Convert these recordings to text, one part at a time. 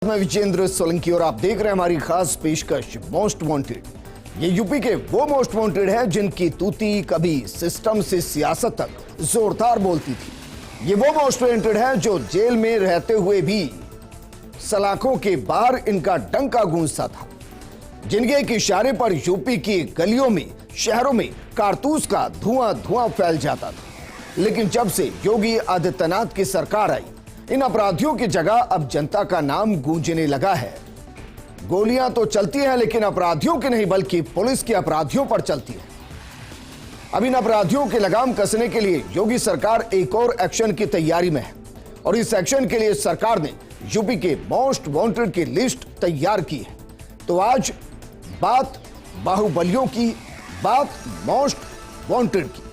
मैं विजेंद्र सोलंकी और आप देख रहे हैं हमारी खास पेशकश मोस्ट वांटेड। ये यूपी के वो मोस्ट वांटेड है जिनकी तूती कभी सिस्टम से सियासत तक जोरदार बोलती थी। ये वो मोस्ट वांटेड है जो जेल में रहते हुए भी सलाखों के बाहर इनका डंका गूंजता था, जिनके एक इशारे पर यूपी की गलियों में शहरों में कारतूस का धुआं धुआं फैल जाता था। लेकिन जब से योगी आदित्यनाथ की सरकार आई, इन अपराधियों की जगह अब जनता का नाम गूंजने लगा है। गोलियां तो चलती हैं लेकिन अपराधियों की नहीं बल्कि पुलिस के अपराधियों पर चलती है। अब इन अपराधियों की लगाम कसने के लिए योगी सरकार एक और एक्शन की तैयारी में है और इस एक्शन के लिए सरकार ने यूपी के मोस्ट वांटेड की लिस्ट तैयार की है। तो आज बात बाहुबलियों की, बात मोस्ट वांटेड की।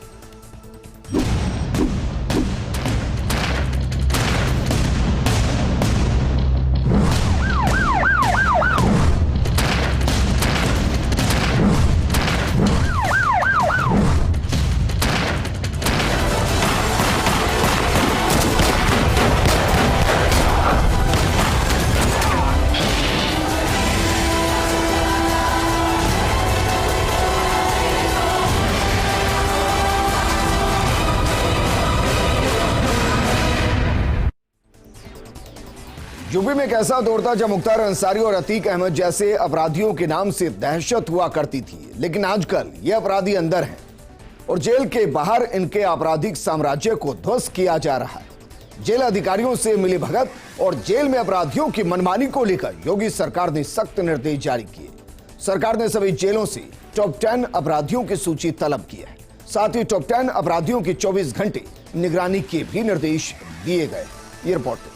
यूपी में एक ऐसा दौर था जब मुख्तार अंसारी और अतीक अहमद जैसे अपराधियों के नाम से दहशत हुआ करती थी, लेकिन आजकल ये अपराधी अंदर हैं और जेल के बाहर इनके आपराधिक साम्राज्य को ध्वस्त किया जा रहा है। जेल अधिकारियों से मिली भगत और जेल में अपराधियों की मनमानी को लेकर योगी सरकार ने सख्त निर्देश जारी किए। सरकार ने सभी जेलों से टॉप 10 अपराधियों की सूची तलब की है। साथ ही टॉप 10 अपराधियों की 24 घंटे निगरानी के भी निर्देश दिए गए। ये रिपोर्ट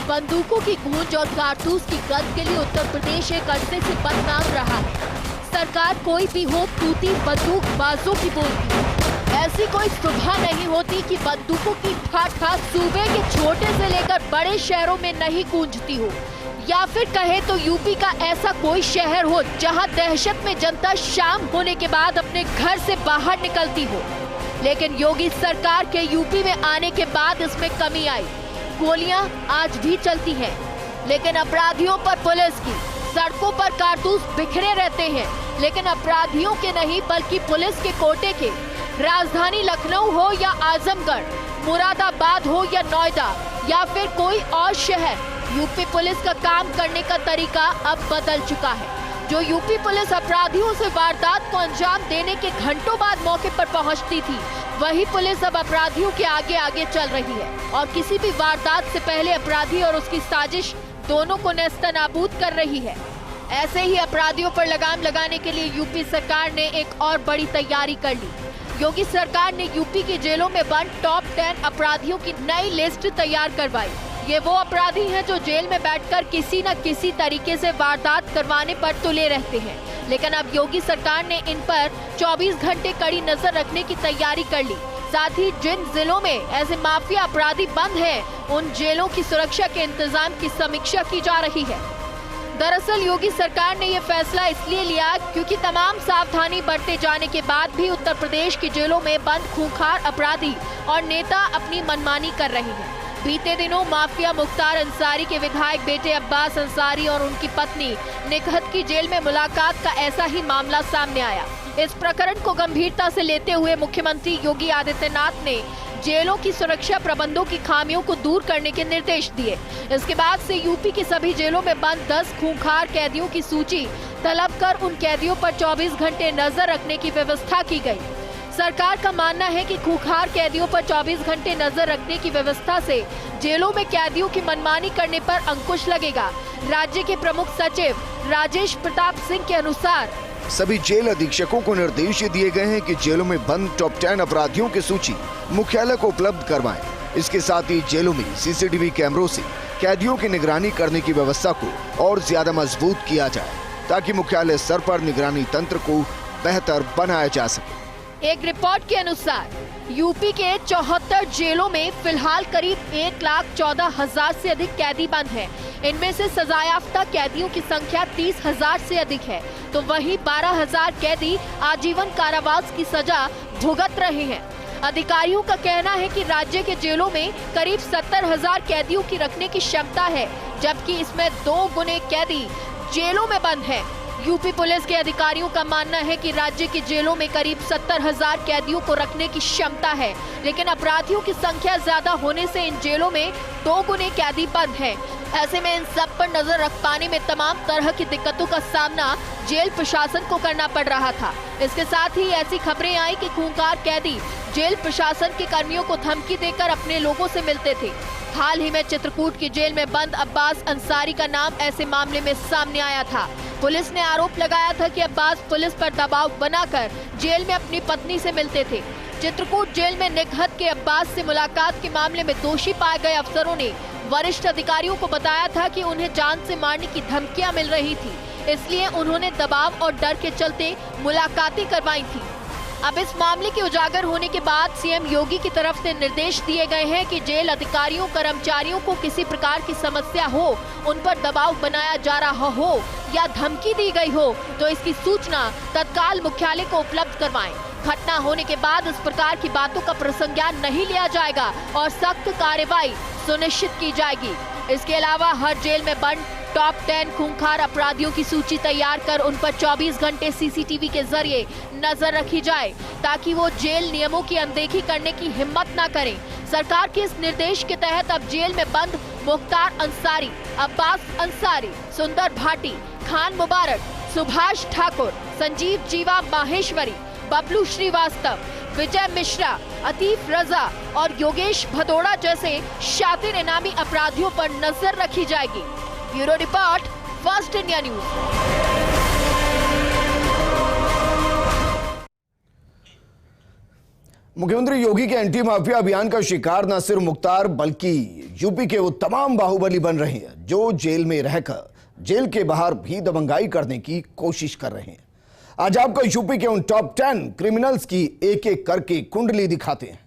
बंदूकों की गूंज और कारतूस की गंध के लिए उत्तर प्रदेश एक अरसे से बदनाम रहा है। सरकार कोई भी हो, तूती बंदूक बाजों की बोलती। ऐसी कोई सुबह नहीं होती कि बंदूकों की ठाठ सूबे के छोटे से लेकर बड़े शहरों में नहीं गूंजती हो, या फिर कहे तो यूपी का ऐसा कोई शहर हो जहां दहशत में जनता शाम होने के बाद अपने घर से बाहर निकलती हो। लेकिन योगी सरकार के यूपी में आने के बाद इसमें कमी आई। गोलियां आज भी चलती हैं, लेकिन अपराधियों पर पुलिस की। सड़कों पर कारतूस बिखरे रहते हैं, लेकिन अपराधियों के नहीं बल्कि पुलिस के कोटे के। राजधानी लखनऊ हो या आजमगढ़, मुरादाबाद हो या नोएडा या फिर कोई और शहर, यूपी पुलिस का काम करने का तरीका अब बदल चुका है। जो यूपी पुलिस अपराधियों से वारदात को अंजाम देने के घंटों बाद मौके पर पहुंचती थी, वही पुलिस अब अपराधियों के आगे आगे चल रही है और किसी भी वारदात से पहले अपराधी और उसकी साजिश दोनों को नेस्तनाबूद कर रही है। ऐसे ही अपराधियों पर लगाम लगाने के लिए यूपी सरकार ने एक और बड़ी तैयारी कर ली। योगी सरकार ने यूपी की जेलों में बंद टॉप 10 अपराधियों की नई लिस्ट तैयार करवाई। ये वो अपराधी हैं जो जेल में बैठकर किसी न किसी तरीके से वारदात करवाने पर तुले रहते हैं, लेकिन अब योगी सरकार ने इन पर 24 घंटे कड़ी नजर रखने की तैयारी कर ली। साथ ही जिन जिलों में ऐसे माफिया अपराधी बंद हैं, उन जेलों की सुरक्षा के इंतजाम की समीक्षा की जा रही है। दरअसल योगी सरकार ने ये फैसला इसलिए लिया क्योंकि तमाम सावधानी बरते जाने के बाद भी उत्तर प्रदेश की जेलों में बंद खूंखार अपराधी और नेता अपनी मनमानी कर रहे हैं। बीते दिनों माफिया मुख्तार अंसारी के विधायक बेटे अब्बास अंसारी और उनकी पत्नी निकहत की जेल में मुलाकात का ऐसा ही मामला सामने आया। इस प्रकरण को गंभीरता से लेते हुए मुख्यमंत्री योगी आदित्यनाथ ने जेलों की सुरक्षा प्रबंधों की खामियों को दूर करने के निर्देश दिए। इसके बाद से यूपी की सभी जेलों में बंद 10 खूंखार कैदियों की सूची तलब कर उन कैदियों पर 24 घंटे नजर रखने की व्यवस्था की गई। सरकार का मानना है कि खूंखार कैदियों पर 24 घंटे नजर रखने की व्यवस्था से जेलों में कैदियों की मनमानी करने पर अंकुश लगेगा। राज्य के प्रमुख सचिव राजेश प्रताप सिंह के अनुसार सभी जेल अधीक्षकों को निर्देश दिए गए हैं कि जेलों में बंद टॉप 10 अपराधियों की सूची मुख्यालय को उपलब्ध करवाएं। इसके साथ ही जेलों में सीसीटीवी कैमरों से कैदियों की निगरानी करने की व्यवस्था को और ज्यादा मजबूत किया जाए ताकि मुख्यालय स्तर पर निगरानी तंत्र को बेहतर बनाया जा सके। एक रिपोर्ट के अनुसार यूपी के 74 जेलों में फिलहाल करीब 1,14,000 से अधिक कैदी बंद हैं। इनमें से सजायाफ्ता कैदियों की संख्या 30,000 से अधिक है, तो वहीं 12,000 कैदी आजीवन कारावास की सजा भुगत रहे हैं। अधिकारियों का कहना है कि राज्य के जेलों में करीब 70,000 कैदियों की रखने की क्षमता है, जबकि इसमें 2 गुने कैदी जेलों में बंद हैं। यूपी पुलिस के अधिकारियों का मानना है कि राज्य के जेलों में करीब 70,000 कैदियों को रखने की क्षमता है, लेकिन अपराधियों की संख्या ज्यादा होने से इन जेलों में 2 गुने कैदी बंद हैं। ऐसे में इन सब पर नजर रख पाने में तमाम तरह की दिक्कतों का सामना जेल प्रशासन को करना पड़ रहा था। इसके साथ ही ऐसी खबरें आई कि खूंखार कैदी जेल प्रशासन के कर्मियों को धमकी देकर अपने लोगों से मिलते थे। हाल ही में चित्रकूट की जेल में बंद अब्बास अंसारी का नाम ऐसे मामले में सामने आया था। पुलिस ने आरोप लगाया था कि अब्बास पुलिस पर दबाव बनाकर जेल में अपनी पत्नी से मिलते थे। चित्रकूट जेल में निगहत के अब्बास से मुलाकात के मामले में दोषी पाए गए अफसरों ने वरिष्ठ अधिकारियों को बताया था कि उन्हें जान से मारने की धमकियां मिल रही थी, इसलिए उन्होंने दबाव और डर के चलते मुलाकातें करवाई थी। अब इस मामले के उजागर होने के बाद सीएम योगी की तरफ से निर्देश दिए गए हैं कि जेल अधिकारियों कर्मचारियों को किसी प्रकार की समस्या हो, उन पर दबाव बनाया जा रहा हो या धमकी दी गई हो तो इसकी सूचना तत्काल मुख्यालय को उपलब्ध करवाएं। घटना होने के बाद इस प्रकार की बातों का प्रसंज्ञान नहीं लिया जाएगा और सख्त कार्रवाई सुनिश्चित की जाएगी। इसके अलावा हर जेल में बंद टॉप 10 खूंखार अपराधियों की सूची तैयार कर उन पर 24 घंटे सीसीटीवी के जरिए नजर रखी जाए, ताकि वो जेल नियमों की अनदेखी करने की हिम्मत न करें। सरकार के इस निर्देश के तहत अब जेल में बंद मुख्तार अंसारी, अब्बास अंसारी, सुंदर भाटी, खान मुबारक, सुभाष ठाकुर, संजीव जीवा माहेश्वरी, बबलू श्रीवास्तव, विजय मिश्रा, अतीफ रजा और योगेश भदौड़ा जैसे शातिर इनामी अपराधियों पर नजर रखी जाएगी। Bureau report, first India news. मुख्यमंत्री योगी के एंटी माफिया अभियान का शिकार न सिर्फ मुख्तार बल्कि यूपी के वो तमाम बाहुबली बन रहे हैं जो जेल में रहकर जेल के बाहर भी दबंगाई करने की कोशिश कर रहे हैं। आज आपको यूपी के उन टॉप 10 क्रिमिनल्स की एक एक करके कुंडली दिखाते हैं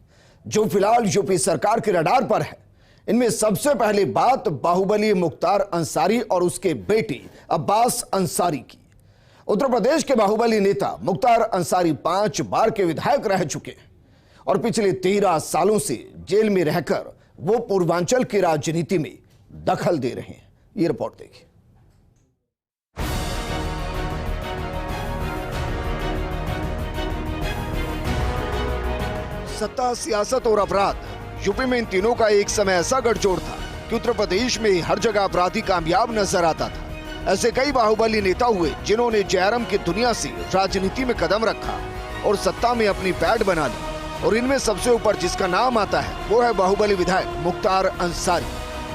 जो फिलहाल यूपी सरकार के रडार पर है। इनमें सबसे पहले बात बाहुबली मुख्तार अंसारी और उसके बेटे अब्बास अंसारी की। उत्तर प्रदेश के बाहुबली नेता मुख्तार अंसारी 5 बार के विधायक रह चुके हैं और पिछले 13 सालों से जेल में रहकर वो पूर्वांचल की राजनीति में दखल दे रहे हैं। ये रिपोर्ट देखिए। सत्ता, सियासत और अपराध, यूपी में इन तीनों का एक समय ऐसा गठजोड़ था कि उत्तर प्रदेश में हर जगह अपराधी कामयाब नजर आता था। ऐसे कई बाहुबली नेता हुए जिन्होंने जयराम की दुनिया से राजनीति में कदम रखा और सत्ता में अपनी पैठ बना ली, और इनमें सबसे ऊपर जिसका नाम आता है वो है बाहुबली विधायक मुख्तार अंसारी।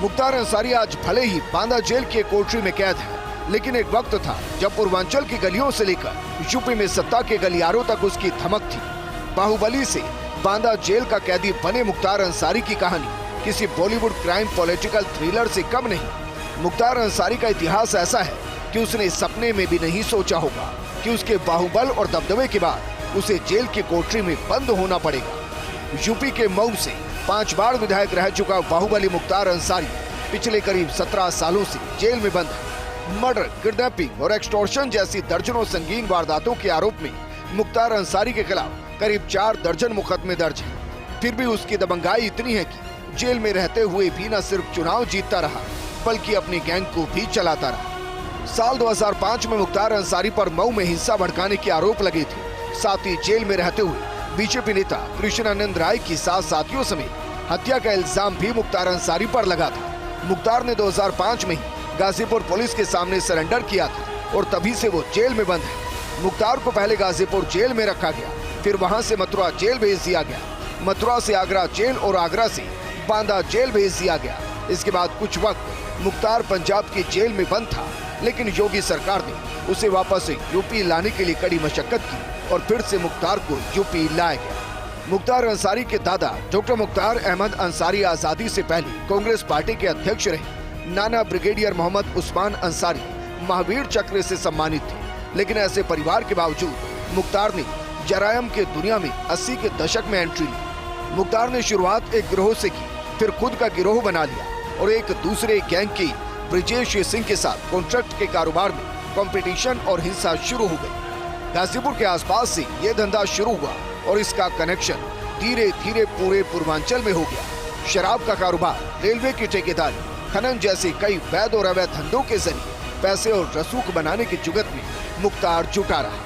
मुख्तार अंसारी आज भले ही बांदा जेल के कोठरी में कैद है, लेकिन एक वक्त था जब पूर्वांचल की गलियों से लेकर यूपी में सत्ता के गलियारों तक उसकी धमक थी। बाहुबली से बांदा जेल का कैदी बने मुख्तार अंसारी की कहानी किसी बॉलीवुड क्राइम पॉलिटिकल थ्रिलर से कम नहीं। मुख्तार अंसारी का इतिहास ऐसा है कि उसने सपने में भी नहीं सोचा होगा कि उसके बाहुबल और दबदबे के बाद उसे जेल की कोठरी में बंद होना पड़ेगा। यूपी के मऊ से 5 बार विधायक रह चुका बाहुबली मुख्तार अंसारी पिछले करीब 17 सालों से जेल में बंद है। मर्डर, किडनैपिंग और एक्सटॉर्शन जैसी दर्जनों संगीन वारदातों के आरोप में मुख्तार अंसारी के खिलाफ करीब 4 दर्जन मुकदमे दर्ज हैं। फिर भी उसकी दबंगाई इतनी है कि जेल में रहते हुए भी न सिर्फ चुनाव जीतता रहा बल्कि अपनी गैंग को भी चलाता रहा। साल 2005 में मुख्तार अंसारी पर मऊ में हिंसा भड़काने के आरोप लगे थे। साथ ही जेल में रहते हुए बीजेपी नेता कृष्णानंद राय की 7 साथियों समेत हत्या का इल्जाम भी मुख्तार अंसारी पर लगा था। मुख्तार ने 2005 में ही गाजीपुर पुलिस के सामने सरेंडर किया था और तभी से वो जेल में बंद है। मुख्तार को पहले गाजीपुर जेल में रखा गया, फिर वहां से मथुरा जेल भेज दिया गया, मथुरा से आगरा जेल और आगरा से बांदा जेल भेज दिया गया। इसके बाद कुछ वक्त मुख्तार पंजाब की जेल में बंद था, लेकिन योगी सरकार ने उसे वापस यूपी लाने के लिए कड़ी मशक्कत की और फिर से मुख्तार को यूपी लाया गया। मुख्तार अंसारी के दादा डॉक्टर मुख्तार अहमद अंसारी आजादी से पहले कांग्रेस पार्टी के अध्यक्ष रहे। नाना ब्रिगेडियर मोहम्मद उस्मान अंसारी महावीर चक्र से सम्मानित थे, लेकिन ऐसे परिवार के बावजूद मुख्तार ने जरायम के दुनिया में 80 के दशक में एंट्री ली। मुख्तार ने शुरुआत एक गिरोह से की, फिर खुद का गिरोह बना लिया और एक दूसरे गैंग की ब्रिजेश सिंह के साथ कॉन्ट्रैक्ट के कारोबार में कंपटीशन और हिंसा शुरू हो गई। गाजीपुर के आसपास से ये धंधा शुरू हुआ और इसका कनेक्शन धीरे धीरे पूरे पूर्वांचल में हो गया। शराब का कारोबार, रेलवे की ठेकेदारी, खनन जैसे कई वैध और अवैध धंधों के जरिए पैसे और रसूख बनाने की जुगत में मुख्तार जुटा रहा।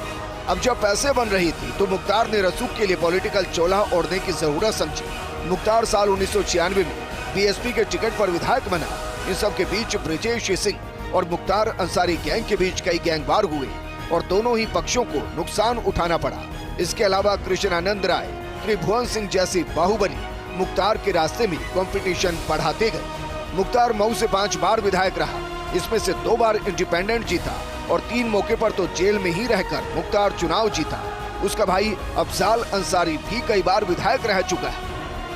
अब जब पैसे बन रही थी तो मुख्तार ने रसूख के लिए पॉलिटिकल चोला ओढ़ने की जरूरत समझी। मुख्तार साल 1996 में बीएसपी के टिकट पर विधायक बना। इन सब के बीच ब्रिजेश सिंह और मुख्तार अंसारी गैंग के बीच कई गैंगवार हुए और दोनों ही पक्षों को नुकसान उठाना पड़ा। इसके अलावा कृष्णानंद राय, त्रिभुवन सिंह जैसे बाहुबली मुख्तार के रास्ते में कंपटीशन बढ़ाते गए। मुख्तार मऊ से 5 बार विधायक रहा, इसमें से 2 बार इंडिपेंडेंट जीता और 3 मौके पर तो जेल में ही रहकर मुख्तार चुनाव जीता। उसका भाई अफजाल अंसारी भी कई बार विधायक रह चुका है।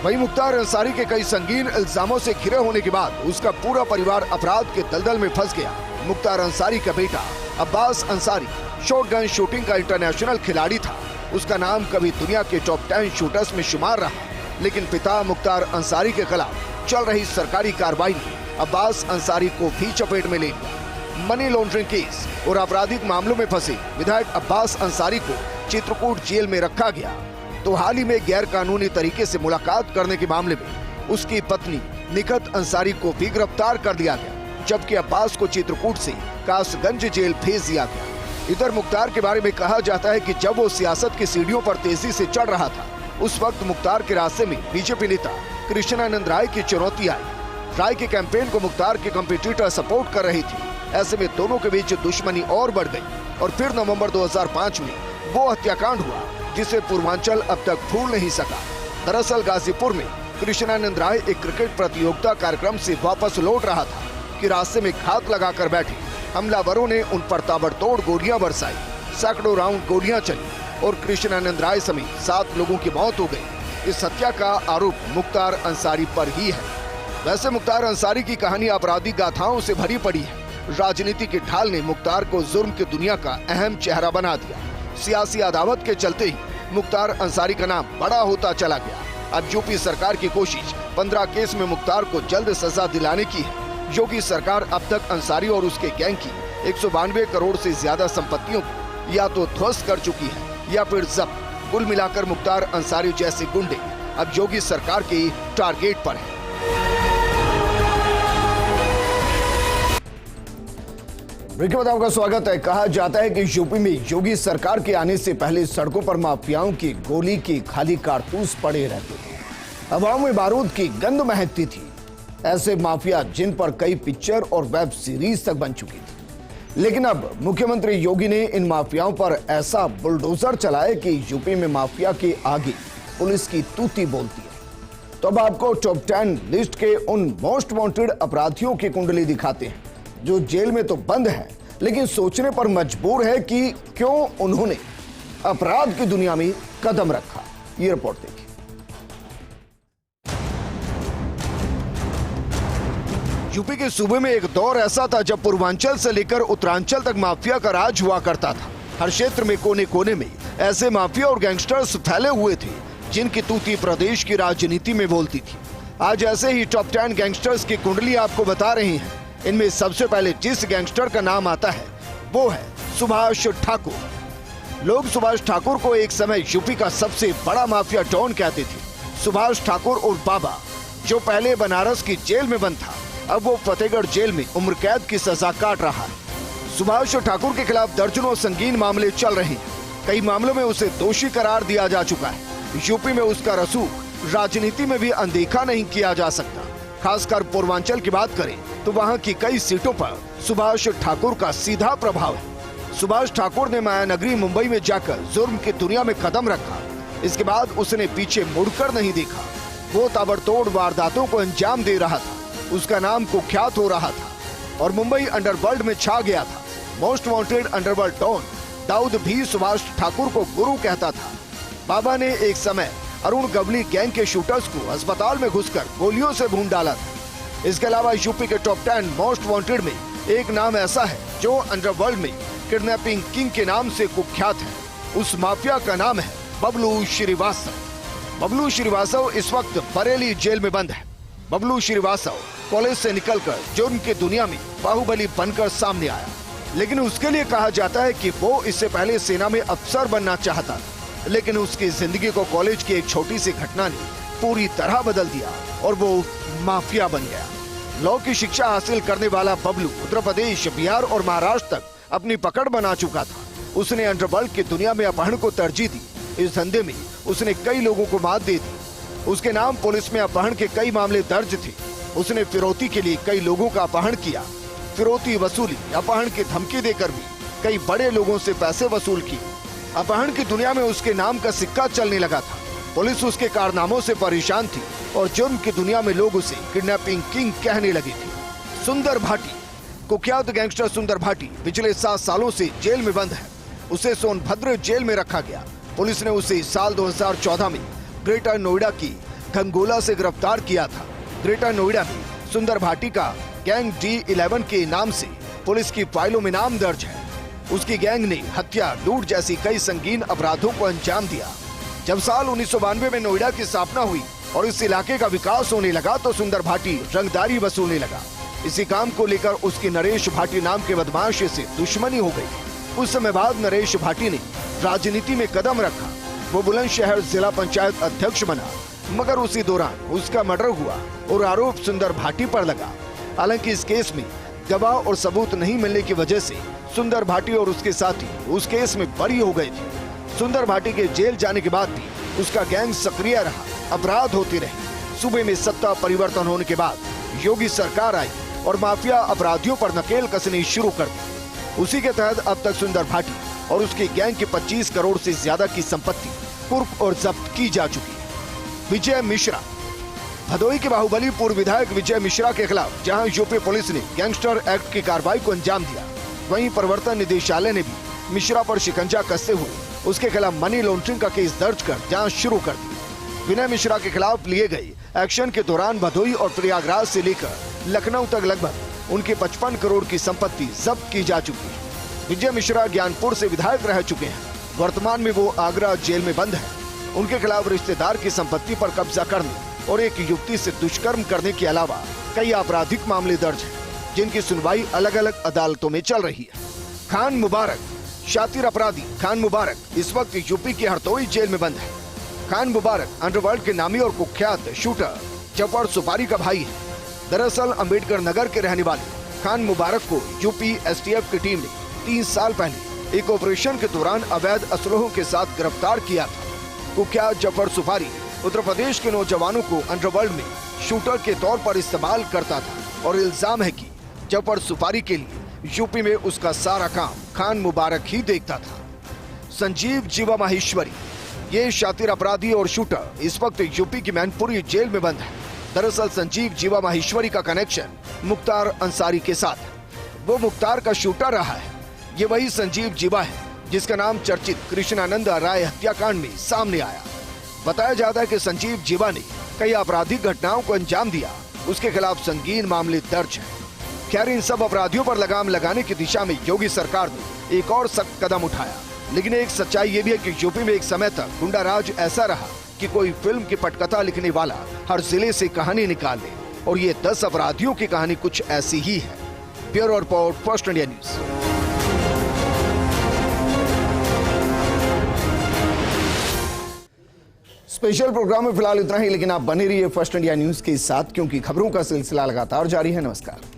वहीं मुख्तार अंसारी के कई संगीन इल्जामों से घिरे होने के बाद उसका पूरा परिवार अपराध के दलदल में फंस गया। मुख्तार अंसारी का बेटा अब्बास अंसारी शॉटगन शूटिंग का इंटरनेशनल खिलाड़ी था। उसका नाम कभी दुनिया के टॉप 10 शूटर्स में शुमार रहा, लेकिन पिता मुख्तार अंसारी के खिलाफ चल रही सरकारी कार्रवाई ने अब्बास अंसारी को भी चपेट में ले लिया। मनी लॉन्ड्रिंग केस और आपराधिक मामलों में फंसे विधायक अब्बास अंसारी को चित्रकूट जेल में रखा गया। तो हाल ही में गैर कानूनी तरीके से मुलाकात करने के मामले में उसकी पत्नी निखत अंसारी को भी गिरफ्तार कर लिया गया, जबकि अब्बास को चित्रकूट से कासगंज जेल भेज दिया गया। इधर मुख्तार के बारे में कहा जाता है कि जब वो सियासत की सीढ़ियों पर तेजी से चढ़ रहा था, उस वक्त मुख्तार के रास्ते में बीजेपी नेता कृष्णानंद राय की चुनौती आई। राय के कैंपेन को मुख्तार के कंपटीटर सपोर्ट कर रही थी। ऐसे में दोनों के बीच दुश्मनी और बढ़ गई और फिर नवंबर 2005 में वो हत्याकांड हुआ जिसे पूर्वांचल अब तक भूल नहीं सका। दरअसल गाजीपुर में कृष्णानंद राय एक क्रिकेट प्रतियोगिता कार्यक्रम से वापस लौट रहा था कि रास्ते में घात लगाकर बैठे हमलावरों ने उन पर ताबड़तोड़ गोलियां बरसाई। सैकड़ों राउंड गोलियां चली और कृष्णानंद राय समेत 7 लोगों की मौत हो गई। इस हत्या का आरोप मुख्तार अंसारी पर ही है। वैसे मुख्तार अंसारी की कहानी आपराधिक गाथाओं से भरी पड़ी है। राजनीति की ढाल ने मुख्तार को जुर्म की दुनिया का अहम चेहरा बना दिया। सियासी अदावत के चलते ही मुख्तार अंसारी का नाम बड़ा होता चला गया। अब यूपी सरकार की कोशिश 15 केस में मुख्तार को जल्द सजा दिलाने की है। योगी सरकार अब तक अंसारी और उसके गैंग की 192 करोड़ से ज्यादा संपत्तियों को या तो ध्वस्त कर चुकी है या फिर जब्त। कुल मिलाकर मुख्तार अंसारी जैसे गुंडे अब योगी सरकार के टारगेट पर हैं। ब्रेक में आपका स्वागत है। कहा जाता है कि यूपी में योगी सरकार के आने से पहले सड़कों पर माफियाओं की गोली के खाली कारतूस पड़े रहते थे, हवाओं में बारूद की गंध महकती थी। ऐसे माफिया जिन पर कई पिक्चर और वेब सीरीज तक बन चुकी थी। लेकिन अब मुख्यमंत्री योगी ने इन माफियाओं पर ऐसा बुलडोजर चलाया कि यूपी में माफिया के आगे पुलिस की तूती बोलती है। तो अब आपको टॉप 10 लिस्ट के उन मोस्ट वांटेड अपराधियों की कुंडली दिखाते हैं जो जेल में तो बंद है, लेकिन सोचने पर मजबूर है कि क्यों उन्होंने अपराध की दुनिया में कदम रखा। ये रिपोर्ट देखिए। यूपी के सूबे में एक दौर ऐसा था जब पूर्वांचल से लेकर उत्तरांचल तक माफिया का राज हुआ करता था। हर क्षेत्र में कोने कोने में ऐसे माफिया और गैंगस्टर्स फैले हुए थे जिनकी तूती प्रदेश की राजनीति में बोलती थी। आज ऐसे ही टॉप 10 गैंगस्टर्स की कुंडली आपको बता रहे हैं। इनमें सबसे पहले जिस गैंगस्टर का नाम आता है वो है सुभाष ठाकुर। लोग सुभाष ठाकुर को एक समय यूपी का सबसे बड़ा माफिया डॉन कहते थे। सुभाष ठाकुर और बाबा, जो पहले बनारस की जेल में बंद था, अब वो फतेहगढ़ जेल में उम्र कैद की सजा काट रहा है। सुभाष ठाकुर के खिलाफ दर्जनों संगीन मामले चल रहे हैं। कई मामलों में उसे दोषी करार दिया जा चुका है। यूपी में उसका रसूख राजनीति में भी अनदेखा नहीं किया जा सकता। खासकर पूर्वांचल की बात करें तो वहां की कई सीटों पर सुभाष ठाकुर का सीधा प्रभाव है। सुभाष ठाकुर ने मायानगरी मुंबई में जाकर जुर्म की दुनिया में कदम रखा। इसके बाद उसने पीछे मुड़कर नहीं देखा। वो ताबड़तोड़ वारदातों को अंजाम दे रहा था। उसका नाम कुख्यात हो रहा था और मुंबई अंडरवर्ल्ड में छा गया था। Most wanted underworld don Dawood भी सुभाष ठाकुर को गुरु कहता था। बाबा ने एक समय अरुण गवली गैंग के शूटर्स को अस्पताल में घुसकर गोलियों से भून डाला था। इसके अलावा यूपी के टॉप 10 मोस्ट वांटेड में एक नाम ऐसा है जो अंडरवर्ल्ड में किडनैपिंग किंग के नाम से कुख्यात है। उस माफिया का नाम है बबलू श्रीवास्तव। बबलू श्रीवास्तव इस वक्त बरेली जेल में बंद है। बबलू श्रीवास्तव कॉलेज से निकलकर जुर्म की दुनिया में बाहुबली बनकर सामने आया, लेकिन उसके लिए कहा जाता है कि वो इससे पहले सेना में अफसर बनना चाहता था, लेकिन उसकी जिंदगी को कॉलेज की एक छोटी सी घटना ने पूरी तरह बदल दिया और वो माफिया बन गया। लॉ की शिक्षा हासिल करने वाला बबलू उत्तर प्रदेश, बिहार और महाराष्ट्र तक अपनी पकड़ बना चुका था। उसने अंडरवर्ल्ड की दुनिया में अपहरण को तरजीह दी। इस धंधे में उसने कई लोगों को मात दे दी। उसके नाम पुलिस में अपहरण के कई मामले दर्ज थे। उसने फिरौती के लिए कई लोगों का अपहरण किया। फिरौती वसूली, अपहरण की धमकी देकर भी कई बड़े लोगों से पैसे वसूल किए। अपहरण की दुनिया में उसके नाम का सिक्का चलने लगा था। पुलिस उसके कारनामों से परेशान थी और जुर्म की दुनिया में लोग उसे किडनैपिंग किंग कहने लगे थे। सुंदर भाटी, कुख्यात गैंगस्टर सुंदर भाटी पिछले 7 सालों से जेल में बंद है। उसे सोनभद्र जेल में रखा गया। पुलिस ने उसे साल 2014 में ग्रेटर नोएडा की गंगोला से गिरफ्तार किया था। ग्रेटर नोएडा में सुंदर भाटी का गैंग D11 के नाम से पुलिस की फाइलों में नाम दर्ज है। उसकी गैंग ने हत्या, लूट जैसी कई संगीन अपराधों को अंजाम दिया। जब साल 1992 में नोएडा की स्थापना हुई और इस इलाके का विकास होने लगा तो सुंदर भाटी रंगदारी वसूलने लगा। इसी काम को लेकर उसकी नरेश भाटी नाम के बदमाश से दुश्मनी हो गई। कुछ समय बाद नरेश भाटी ने राजनीति में कदम रखा। वो बुलंदशहर जिला पंचायत अध्यक्ष बना, मगर उसी दौरान उसका मर्डर हुआ और आरोप सुंदर भाटी पर लगा। हालांकि इस केस में गवाह और सबूत नहीं मिलने की वजह से सुंदर भाटी और उसके साथी उस केस में बरी हो गए थे। सुंदर भाटी के जेल जाने के बाद भी उसका गैंग सक्रिय रहा, अपराध होते रहे। सूबे में सत्ता परिवर्तन होने के बाद योगी सरकार आई और माफिया अपराधियों पर नकेल कसनी शुरू कर दी। उसी के तहत अब तक सुंदर भाटी और उसकी गैंग की 25 करोड़ से ज्यादा की संपत्ति कुर्क और जब्त की जा चुकी है। विजय मिश्रा, भदोही के बाहुबली पूर्व विधायक विजय मिश्रा के खिलाफ जहां यूपी पुलिस ने गैंगस्टर एक्ट की कार्रवाई को अंजाम दिया, वहीं प्रवर्तन निदेशालय ने भी मिश्रा पर शिकंजा कसते हुए उसके खिलाफ मनी लॉन्ड्रिंग का केस दर्ज कर जांच शुरू कर दी। विनय मिश्रा के खिलाफ लिए गए एक्शन के दौरान भदोही और प्रयागराज से लेकर लखनऊ तक लगभग उनकी 55 करोड़ की संपत्ति जब्त की जा चुकी है। विजय मिश्रा ज्ञानपुर से विधायक रह चुके हैं। वर्तमान में वो आगरा जेल में बंद है। उनके खिलाफ रिश्तेदार की संपत्ति पर कब्जा करने और एक युवती से दुष्कर्म करने के अलावा कई आपराधिक मामले दर्ज हैं, जिनकी सुनवाई अलग अलग अदालतों में चल रही है। खान मुबारक, शातिर अपराधी खान मुबारक इस वक्त यूपी की हरदोई जेल में बंद है। खान मुबारक अंडरवर्ल्ड के नामी और कुख्यात शूटर जफर सुपारी का भाई है। दरअसल अंबेडकर नगर के रहने वाले खान मुबारक को यूपी STF की टीम ने 3 साल पहले एक ऑपरेशन के दौरान अवैध असलहों के साथ गिरफ्तार किया था। कुख्यात जफर सुपारी उत्तर प्रदेश के नौजवानों को अंडरवर्ल्ड में शूटर के तौर पर इस्तेमाल करता था और इल्जाम है कि जफर सुपारी के लिए यूपी में उसका सारा काम खान मुबारक ही देखता था। संजीव जीवा माहेश्वरी, ये शातिर अपराधी और शूटर इस वक्त यूपी की मैनपुरी जेल में बंद है। दरअसल संजीव जीवा माहेश्वरी का कनेक्शन मुख्तार अंसारी के साथ है। वो मुख्तार का शूटर रहा है। ये वही संजीव जीवा है जिसका नाम चर्चित कृष्णानंदा राय हत्याकांड में सामने आया। बताया जाता है कि संजीव जीवा ने कई आपराधिक घटनाओं को अंजाम दिया। उसके खिलाफ संगीन मामले दर्ज हैं। खैर, इन सब अपराधियों पर लगाम लगाने की दिशा में योगी सरकार ने एक और सख्त कदम उठाया। लेकिन एक सच्चाई ये भी है कि यूपी में एक समय तक गुंडा राज ऐसा रहा कि कोई फिल्म की पटकथा लिखने वाला हर जिले से कहानी निकाले, और ये 10 अपराधियों की कहानी कुछ ऐसी ही है। Bureau report, first India news. Special programme में फिलहाल इतना ही, लेकिन आप बने रहिए फर्स्ट इंडिया न्यूज के साथ, क्योंकि खबरों का सिलसिला लगातार जारी है। नमस्कार।